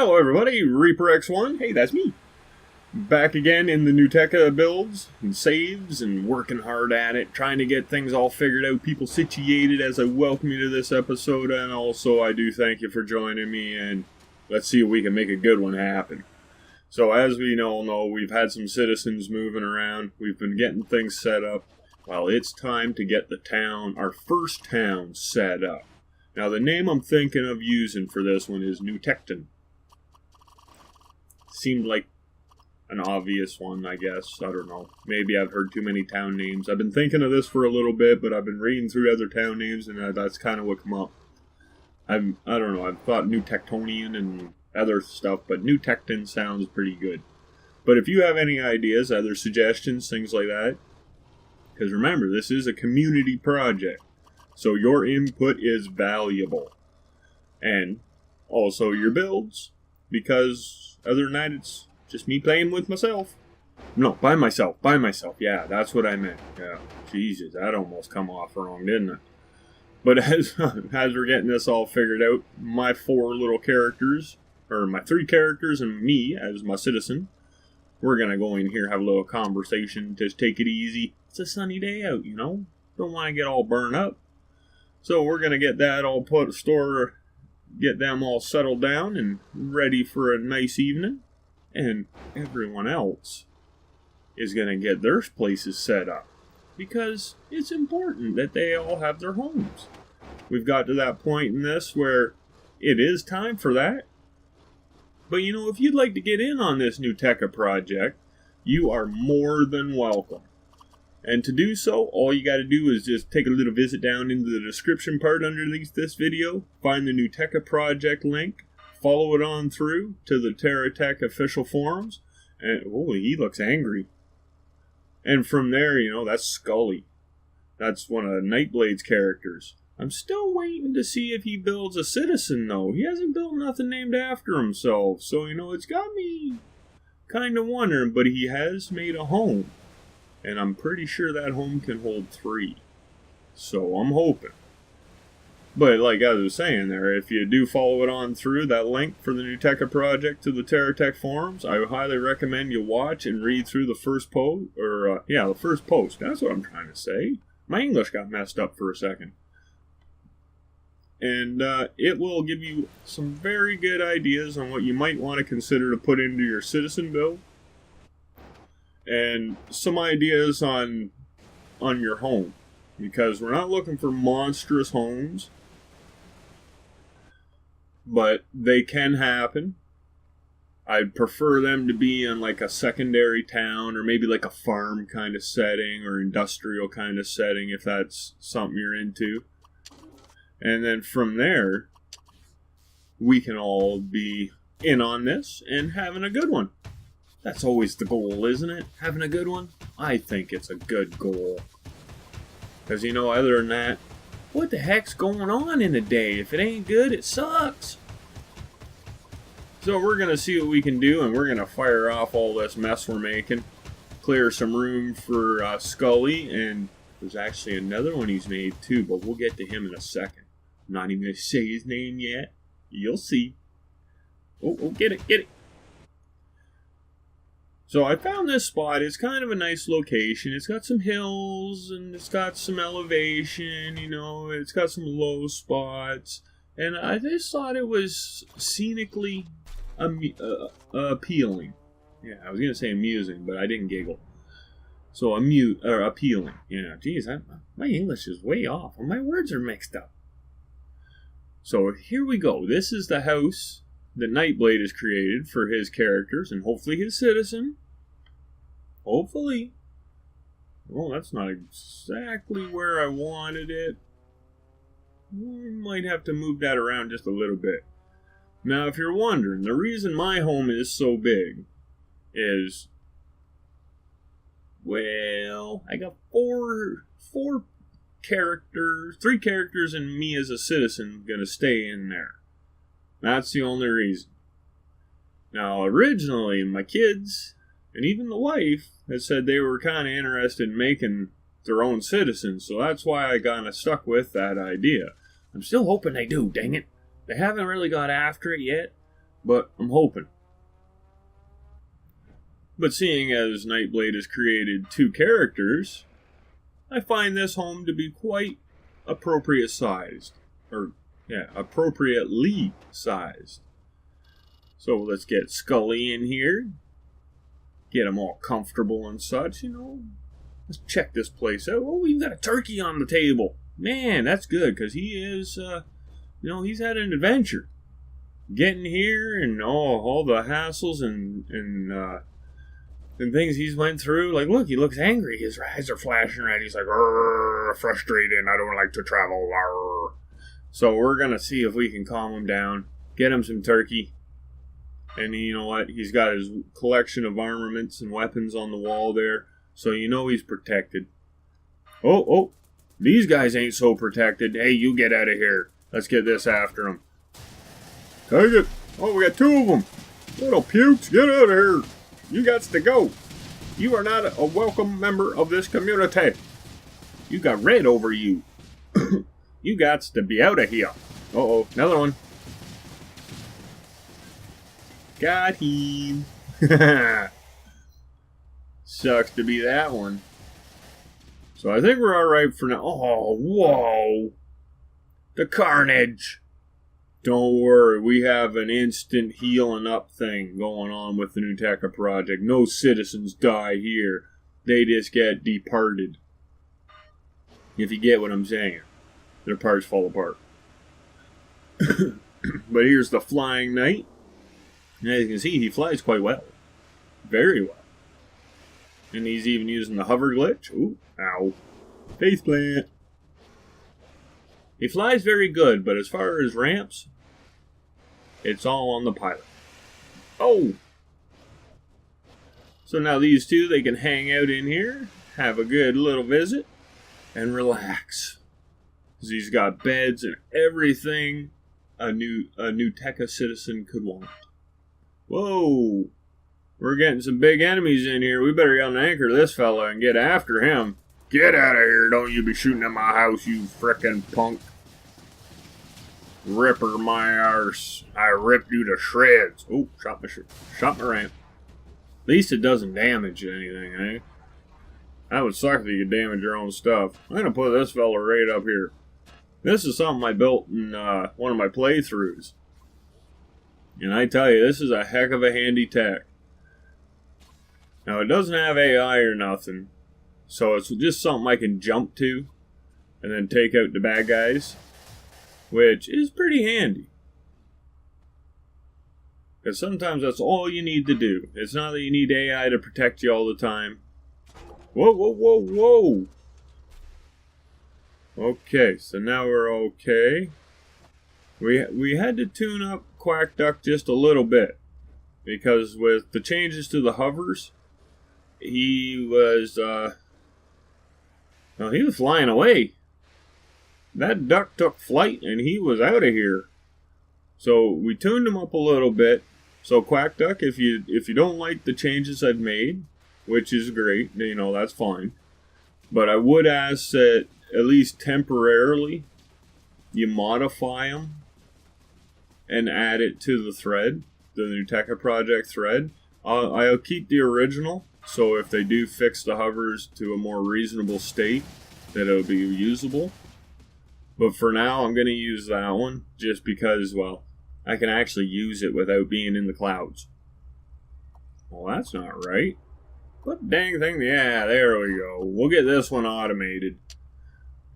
Hello everybody, Reaper X1, hey that's me. Back again in the NeuTecha builds and saves and working hard at it, trying to get things all figured out, people situated as I welcome you to this episode, and also I do thank you for joining me, and let's see if we can make a good one happen. So as we all know, we've had some citizens moving around, we've been getting things set up. Well, it's time to get the town, our first town, set up. Now the name I'm thinking of using for this one is NeuTecha. Seemed like an obvious one, I guess. I don't know. Maybe I've heard too many town names. I've been thinking of this for a little bit, but I've been reading through other town names, and that's kind of what come up. I don't know. I've thought New Tectonian and other stuff, but NeuTecha sounds pretty good. But if you have any ideas, other suggestions, things like that, because remember, this is a community project, so your input is valuable. And also your builds, because other than that, it's just me playing with myself. No, by myself. Yeah, that's what I meant. Yeah, Jesus, that almost come off wrong, didn't it? But as we're getting this all figured out, my four little characters, or my three characters and me as my citizen, we're going to go in here, have a little conversation, just take it easy. It's a sunny day out, you know? Don't want to get all burned up. So we're going to get that all get them all settled down and ready for a nice evening. And everyone else is going to get their places set up, because it's important that they all have their homes. We've got to that point in this where it is time for that. But you know, if you'd like to get in on this NeuTecha project, you are more than welcome. And to do so, all you got to do is just take a little visit down into the description part underneath this video, find the NeuTecha project link, follow it on through to the Terra Tech official forums, and oh, he looks angry. And from there, you know, that's Scully. That's one of Nightblade's characters. I'm still waiting to see if he builds a citizen, though. He hasn't built nothing named after himself, so, you know, it's got me kind of wondering, but he has made a home. And I'm pretty sure that home can hold 3. So I'm hoping. But like I was saying there, if you do follow it on through, that link for the NeuTecha project to the TerraTech forums, I highly recommend you watch and read through the first post. The first post. That's what I'm trying to say. My English got messed up for a second. And it will give you some very good ideas on what you might want to consider to put into your citizen build. And some ideas on your home, because we're not looking for monstrous homes, but they can happen. I'd prefer them to be in like a secondary town, or maybe like a farm kind of setting, or industrial kind of setting, if that's something you're into. And then from there, we can all be in on this and having a good one. That's always the goal, isn't it? Having a good one? I think it's a good goal. Because, you know, other than that, what the heck's going on in a day? If it ain't good, it sucks. So we're going to see what we can do, and we're going to fire off all this mess we're making. Clear some room for Scully, and there's actually another one he's made too, but we'll get to him in a second. I'm not even going to say his name yet. You'll see. Oh, get it. So I found this spot. It's kind of a nice location. It's got some hills, and it's got some elevation, you know. It's got some low spots. And I just thought it was scenically appealing. Yeah, I was going to say amusing, but I didn't giggle. So appealing. Yeah, geez, my English is way off. My words are mixed up. So here we go. This is the house that Nightblade has created for his characters, and hopefully his citizen. Hopefully. Well, that's not exactly where I wanted it. We might have to move that around just a little bit. Now, if you're wondering, the reason my home is so big is, well, I got four characters, 3 characters, and me as a citizen gonna stay in there. That's the only reason. Now, originally, my kids, and even the wife, had said they were kind of interested in making their own citizens, so that's why I kind of stuck with that idea. I'm still hoping they do, dang it. They haven't really got after it yet, but I'm hoping. But seeing as Nightblade has created 2 characters, I find this home to be quite appropriate sized. Appropriately sized. So let's get Scully in here. Get him all comfortable and such, Let's check this place out. Oh, we've got a turkey on the table. Man, that's good, because he is, he's had an adventure. Getting here and all the hassles and things he's went through. Like, look, he looks angry. His eyes are flashing red. He's like, frustrated. I don't like to travel. Arr. So we're going to see if we can calm him down. Get him some turkey. And you know what? He's got his collection of armaments and weapons on the wall there. So he's protected. Oh, these guys ain't so protected. Hey, you get out of here. Let's get this after him. Take it. Oh, we got 2 of them. Little pukes, get out of here. You got to go. You are not a welcome member of this community. You got red over you. You got to be out of here. Uh-oh, another one. Got him. Sucks to be that one. So I think we're alright for now. Oh, whoa. The carnage. Don't worry, we have an instant healing up thing going on with the NeuTecha project. No citizens die here. They just get departed. If you get what I'm saying. Their parts fall apart. But here's the flying knight. And as you can see, he flies quite well. Very well. And he's even using the hover glitch. Ooh, ow. Faceplant. He flies very good, but as far as ramps, it's all on the pilot. Oh! So now these 2, they can hang out in here, have a good little visit, and relax. Because he's got beds and everything a NeuTecha citizen could want. Whoa! We're getting some big enemies in here. We better get an anchor to this fella and get after him. Get out of here. Don't you be shooting at my house, you frickin' punk. Ripper my arse. I ripped you to shreds. Oh, shot my ramp. At least it doesn't damage anything, eh? That would suck if you could damage your own stuff. I'm going to put this fella right up here. This is something I built in one of my playthroughs. And I tell you, this is a heck of a handy tech. Now, it doesn't have AI or nothing. So it's just something I can jump to and then take out the bad guys. Which is pretty handy. Because sometimes that's all you need to do. It's not that you need AI to protect you all the time. Whoa, whoa, whoa, whoa! Okay, so now we're okay. We had to tune up Quack Duck just a little bit. Because with the changes to the hovers, he was flying away. That duck took flight and he was out of here. So we tuned him up a little bit. So Quack Duck, if you don't like the changes I've made, which is great, that's fine. But I would ask that at least temporarily you modify them and add it to the thread, the NeuTecha project thread. I'll keep the original, so if they do fix the hovers to a more reasonable state, that it'll be usable. But for now, I'm going to use that one just because, well, I can actually use it without being in the clouds. Well, that's not right. But dang thing, yeah, there we go. We'll get this one automated.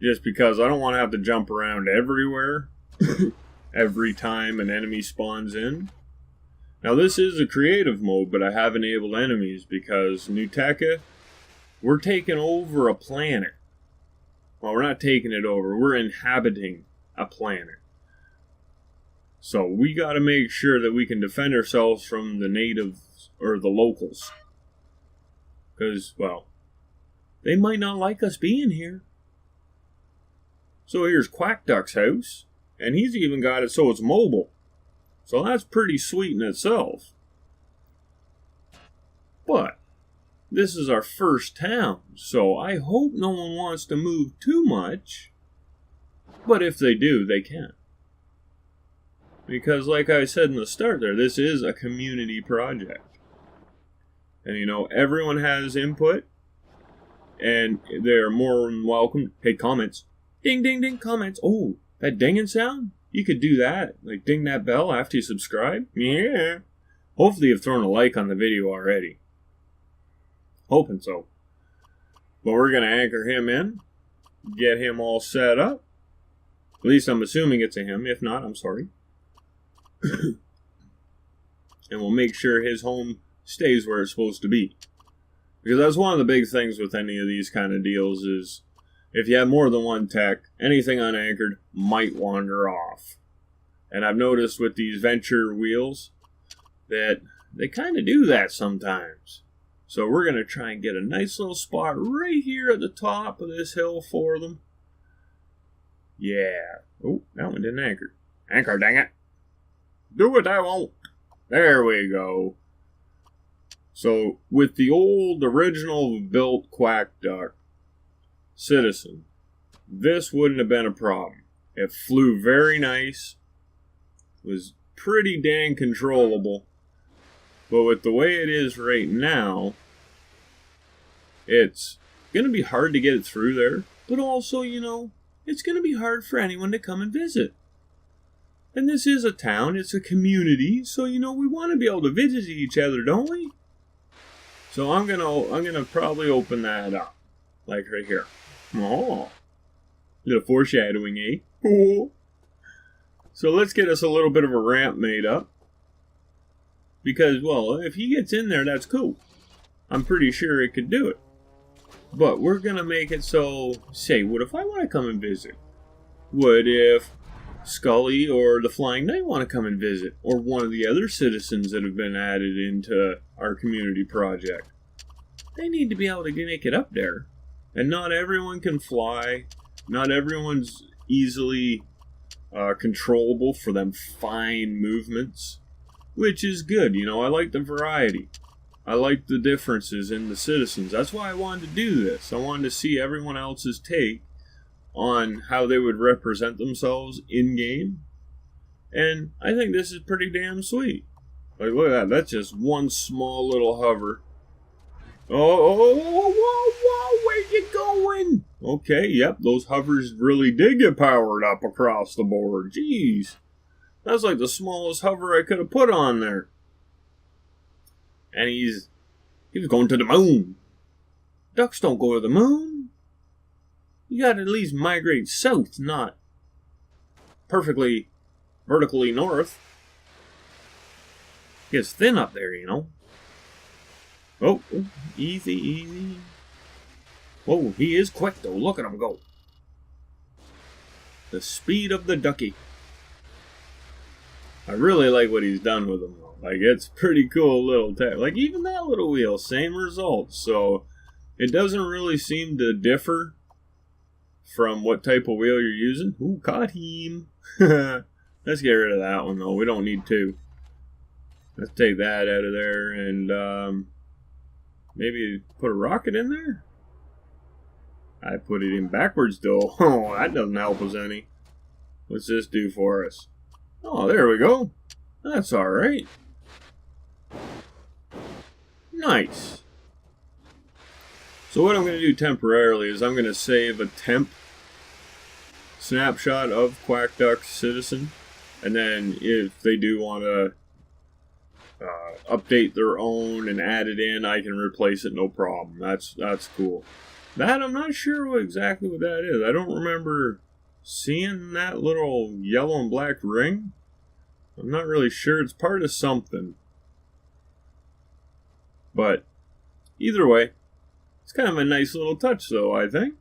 Just because I don't want to have to jump around everywhere every time an enemy spawns in. Now, this is a creative mode, but I have enabled enemies because NeuTecha, we're taking over a planet. Well, we're not taking it over. We're inhabiting a planet. So we got to make sure that we can defend ourselves from the natives or the locals. Because, well, they might not like us being here. So here's Quack Duck's house. And he's even got it so it's mobile. So that's pretty sweet in itself. But this is our first town, so I hope no one wants to move too much. But if they do, they can. Because like I said in the start there, this is a community project. And you know, everyone has input, and they're more than welcome. Hey, comments. Ding, ding, ding, comments. Oh, that dinging sound? You could do that. Like, ding that bell after you subscribe. Yeah. Hopefully you've thrown a like on the video already. Hoping so. But we're going to anchor him in. Get him all set up. At least I'm assuming it's a him. If not, I'm sorry. And we'll make sure his home stays where it's supposed to be. Because that's one of the big things with any of these kind of deals is if you have more than one tech, anything unanchored might wander off. And I've noticed with these venture wheels that they kind of do that sometimes. So we're going to try and get a nice little spot right here at the top of this hill for them. Yeah. Oh, that one didn't anchor. Anchor, dang it. Do what I want. There we go. So, with the old original built quack duck Citizen, this wouldn't have been a problem. It flew very nice, was pretty dang controllable, but with the way it is right now, it's going to be hard to get it through there, but also, you know, it's going to be hard for anyone to come and visit. And this is a town, it's a community, so, you know, we want to be able to visit each other, don't we? So I'm gonna probably open that up, like right here. Oh, little foreshadowing, eh? Oh. So let's get us a little bit of a ramp made up, because well, if he gets in there, that's cool. I'm pretty sure it could do it. But we're gonna make it so. Say, what if I want to come and visit? What if Scully or the Flying Knight want to come and visit, or one of the other citizens that have been added into our community project? They need to be able to make it up there. And not everyone can fly. Not everyone's easily controllable for them fine movements, which is good. You know, I like the variety. I like the differences in the citizens. That's why I wanted to do this. I wanted to see everyone else's take on how they would represent themselves in-game. And I think this is pretty damn sweet. Like, look at that. That's just one small little hover. Oh, whoa, where you going? Okay, yep, those hovers really did get powered up across the board. Jeez. That's like the smallest hover I could have put on there. And he was going to the moon. Ducks don't go to the moon. You gotta at least migrate south, not perfectly vertically north. Gets thin up there, you know. Oh, easy, easy. Whoa, he is quick though. Look at him go. The speed of the ducky. I really like what he's done with him though. Like, it's pretty cool little tech. Like, even that little wheel, same results. So, it doesn't really seem to differ from what type of wheel you're using. Ooh, caught him. Let's get rid of that one, though. We don't need two. Let's take that out of there and maybe put a rocket in there. I put it in backwards, though. Oh, that doesn't help us any. What's this do for us? Oh, there we go. That's all right. Nice. So what I'm going to do temporarily is I'm going to save a temp snapshot of Quack Duck Citizen, and then if they do want to update their own and add it in, I can replace it, no problem. That's cool. That I'm not sure exactly what that is. I don't remember seeing that little yellow and black ring. I'm not really sure. It's part of something. But either way, it's kind of a nice little touch, though, I think.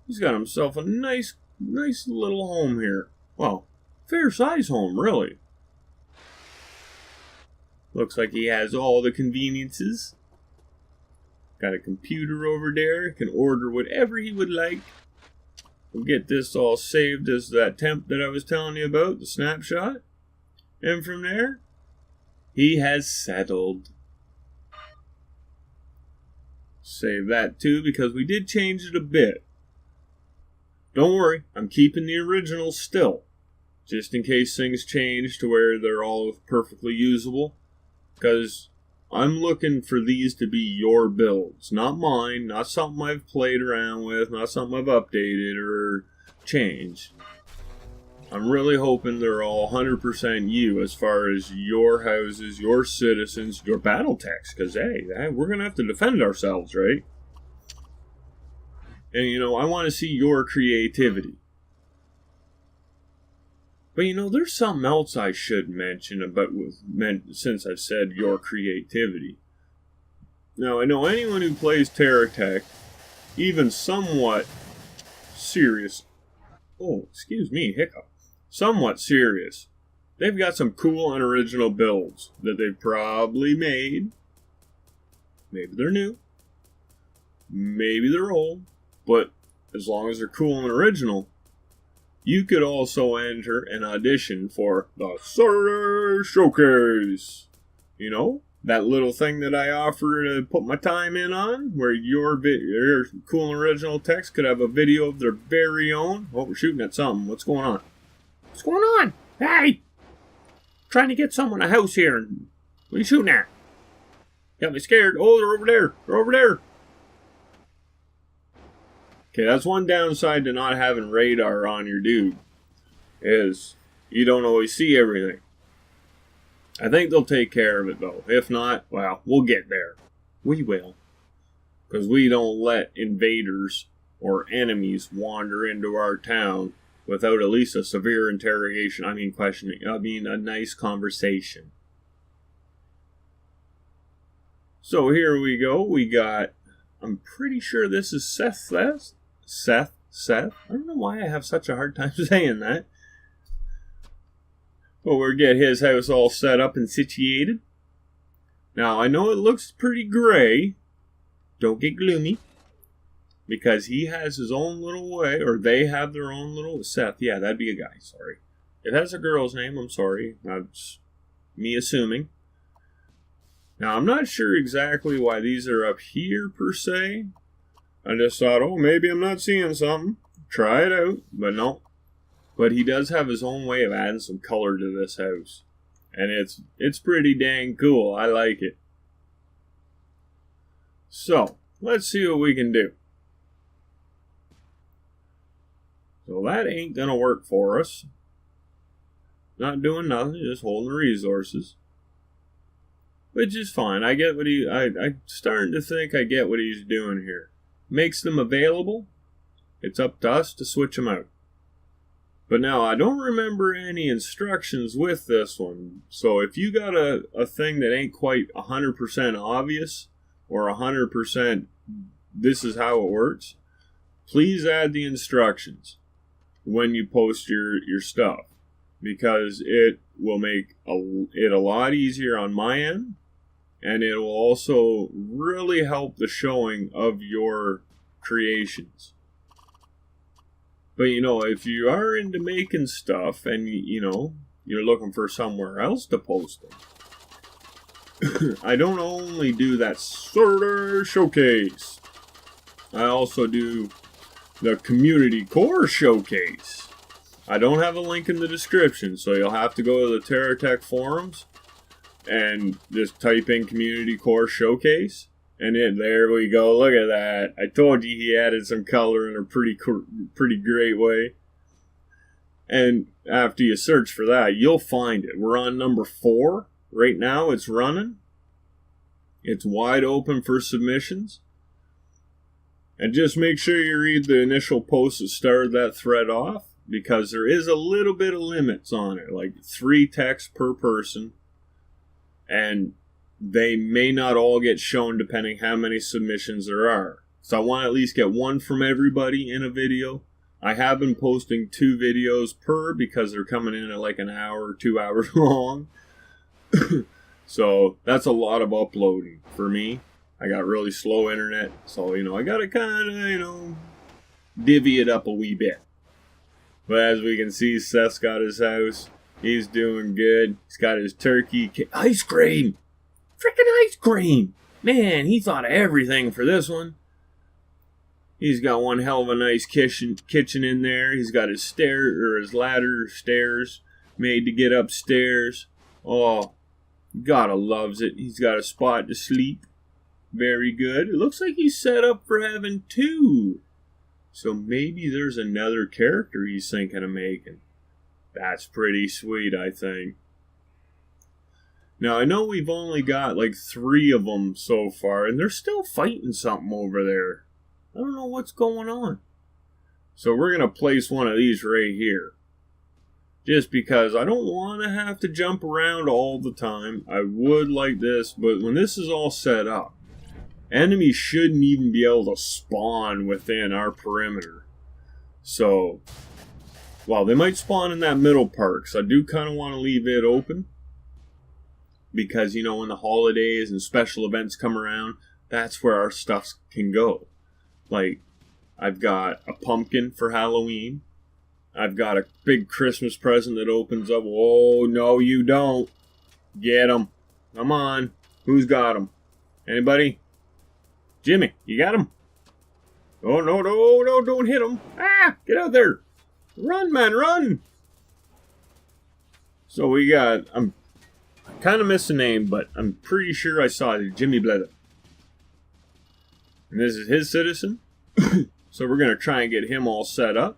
He's got himself a nice little home here. Well, fair size home, really. Looks like he has all the conveniences. Got a computer over there. Can order whatever he would like. We'll get this all saved as that temp that I was telling you about, the snapshot. And from there, he has settled. Save that too, because we did change it a bit. Don't worry, I'm keeping the original still. just in case things change to where they're all perfectly usable. Because I'm looking for these to be your builds, not mine, not something I've played around with, not something I've updated or changed. I'm really hoping they're all 100% you as far as your houses, your citizens, your battle techs, because hey, we're going to have to defend ourselves, right? And you know, I want to see your creativity. But you know, there's something else I should mention since I've said your creativity. Now, I know anyone who plays Terra Tech, even somewhat serious. Oh, excuse me, hiccup. Somewhat serious. They've got some cool and original builds that they've probably made. Maybe they're new. Maybe they're old. But as long as they're cool and original, you could also enter an audition for the Saturday Showcase. You know, that little thing that I offer to put my time in on, where your cool and original text could have a video of their very own. Oh, we're shooting at something. What's going on? What's going on? Hey! Trying to get someone a house here. What are you shooting at? Got me scared. Oh, they're over there. They're over there. Okay, that's one downside to not having radar on your dude, is you don't always see everything. I think they'll take care of it, though. If not, well, we'll get there. We will. Because we don't let invaders or enemies wander into our town without at least a severe interrogation. A nice conversation. So here we go. We got, I'm pretty sure this is Seth. Seth. I don't know why I have such a hard time saying that. But we'll get his house all set up and situated. Now, I know it looks pretty gray. Don't get gloomy. Because he has his own little way, or they have their own little... Seth, yeah, that'd be a guy, sorry. It has a girl's name, I'm sorry. That's me assuming. Now, I'm not sure exactly why these are up here, per se. I just thought, oh, maybe I'm not seeing something. Try it out, but no. But he does have his own way of adding some color to this house. And it's pretty dang cool. I like it. So, let's see what we can do. So that ain't gonna work for us. Not doing nothing, just holding the resources. Which is fine. I get what I'm starting to think I get what he's doing here. Makes them available. It's up to us to switch them out. But now, I don't remember any instructions with this one. So if you got a thing that ain't quite 100% obvious, or 100% this is how it works, please add the instructions when you post your stuff. Because it will make it a lot easier on my end. And it will also really help the showing of your creations. But, you know, if you are into making stuff and, you know, you're looking for somewhere else to post them, I don't only do that Saturday Showcase. I also do the Community Core Showcase. I don't have a link in the description, so you'll have to go to the Terra Tech forums and just type in Community Core Showcase. And there we go. Look at that. I told you he added some color in a pretty great way. And after you search for that, you'll find it. We're on number 4. Right now it's running. It's wide open for submissions. And just make sure you read the initial post that started that thread off, because there is a little bit of limits on it, like 3 texts per person. And they may not all get shown depending how many submissions there are. So I want to at least get one from everybody in a video. I have been posting 2 videos per because they're coming in at like an hour or 2 hours long. So that's a lot of uploading for me. I got really slow internet. So, you know, I got to kind of, you know, divvy it up a wee bit. But as we can see, Seth's got his house. He's doing good. He's got his turkey. Ice cream! Freaking ice cream! Man, he thought of everything for this one. He's got one hell of a nice kitchen in there. He's got his his ladder stairs made to get upstairs. Oh, gotta loves it. He's got a spot to sleep. Very good. It looks like he's set up for having two. So maybe there's another character he's thinking of making. That's pretty sweet, I think. Now, I know we've only got like 3 of them so far, and they're still fighting something over there. I don't know what's going on. So we're going to place one of these right here. Just because I don't want to have to jump around all the time. I would like this, but when this is all set up, enemies shouldn't even be able to spawn within our perimeter. So, well, they might spawn in that middle part, because I do kind of want to leave it open. Because, you know, when the holidays and special events come around, that's where our stuff can go. Like, I've got a pumpkin for Halloween. I've got a big Christmas present that opens up. Oh, no, you don't. Get 'em. Come on. Who's got 'em? Anybody? Jimmy, you got 'em? Oh, no, no, no, don't hit 'em. Ah, get out there. Run, man, run. So we got, I'm kind of missing a name, but I'm pretty sure I saw it. Jimmy Blether. And this is his citizen. So we're going to try and get him all set up.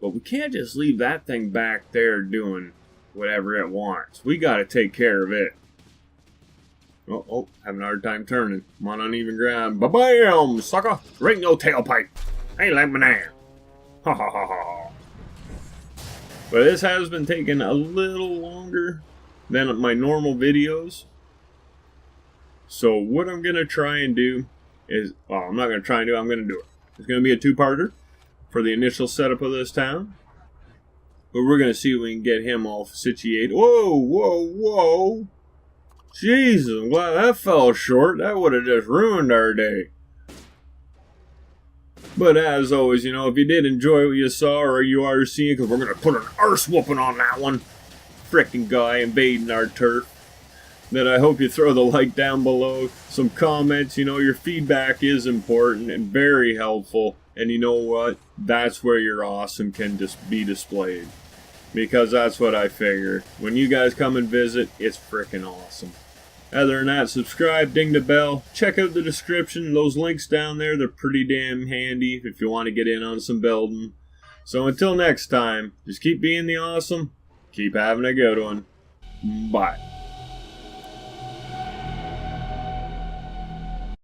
But we can't just leave that thing back there doing whatever it wants. We got to take care of it. Oh, having a hard time turning. I'm on uneven ground. Ba-bam, sucker. There ain't no tailpipe. Ain't like banana. Ha ha ha ha. But this has been taking a little longer than my normal videos. So what I'm going to try and do is, well, I'm not going to try and do it, I'm going to do it. It's going to be a 2-parter for the initial setup of this town. But we're going to see if we can get him all situated. Whoa, whoa, whoa. Jesus, I'm glad that fell short. That would have just ruined our day. But as always, you know, if you did enjoy what you saw or you are seeing, because we're going to put an arse whooping on that one. Frickin' guy invading our turf. Then I hope you throw the like down below, some comments. You know, your feedback is important and very helpful. And you know what? That's where your awesome can just be displayed. Because that's what I figure. When you guys come and visit, it's frickin' awesome. Other than that, subscribe, ding the bell, check out the description. Those links down there, they're pretty damn handy if you want to get in on some building. So until next time, just keep being the awesome. Keep having a good one. Bye.